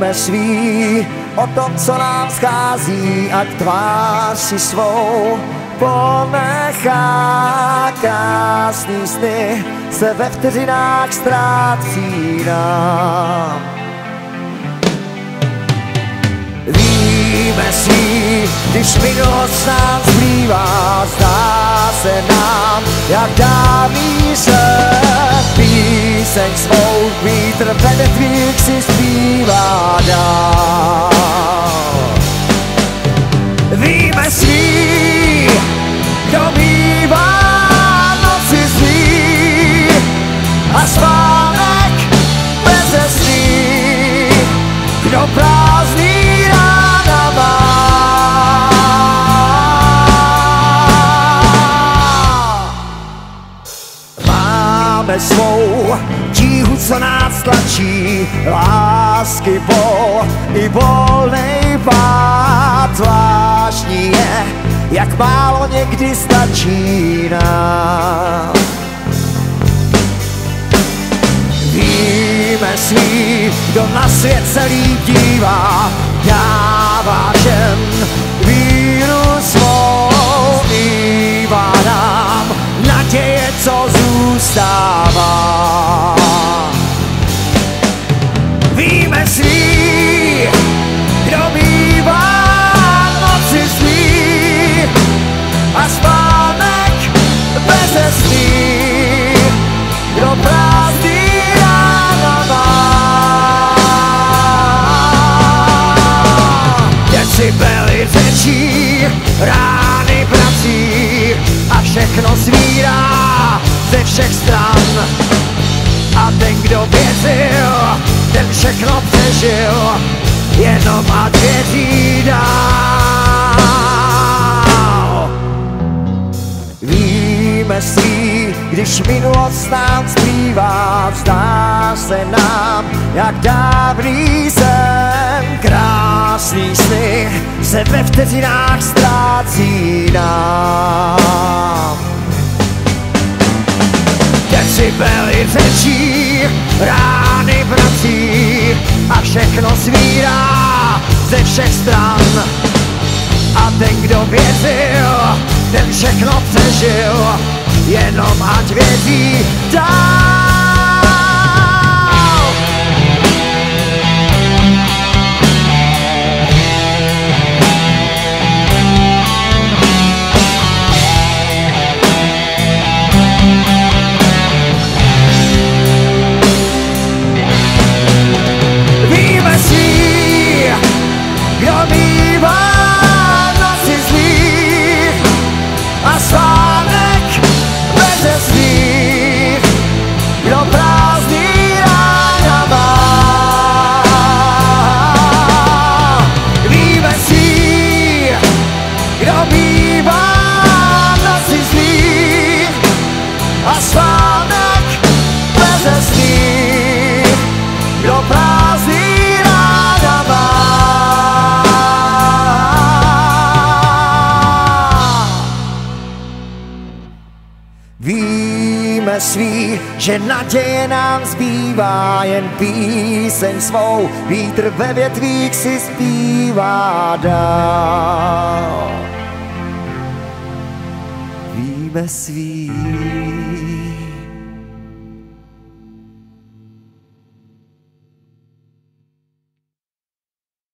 víme svý o tom, co nám schází, ať tvář si svou ponechá. Krásný sny se ve vteřinách ztrácí nám. Víme si, když minulost nám zbývá, zdá se nám, jak dávný sen. Píseň svou vítr ve větvích si zpívá dál. Víme si, kdo mívá noci zlý a spánek beze sní, kdo prázdný rána má. Máme svou tíhu, co nás tlačí, lásky bol i volnej pád. Zvláštní je, jak málo někdy stačí nám. Víme si, kdo na svět celý dívá, dává všem víru svou, mívá nám naděje, co zůstává. Víme si, kdo mívá noci zlý a spánek beze sní, kdo prázdný rána má. Decibely řečí, rány prací a všechno svírá ze všech stran. A ten, kdo věřil, ten všechno přežil, jenom ať věří dál. Víme si, když minulost nám zbývá, zdá se nám, jak dávný sen. Krásný sny se ve vteřinách ztrácí nám. Decibely řečí, rány prací a všechno svírá ze všech stran. A ten, kdo věřil, ten všechno přežil, jenom ať věří dál. Víme si, kdo mívá noci zlý a spánek beze sní, kdo prázdný rána má. Víme si, kdo mívá noci zlý a spánek beze sní, kdo prázdný rána má. Víme svý, že naděje nám zbývá, jen píseň svou vítr ve větvích si zpívá dál. Víme svý.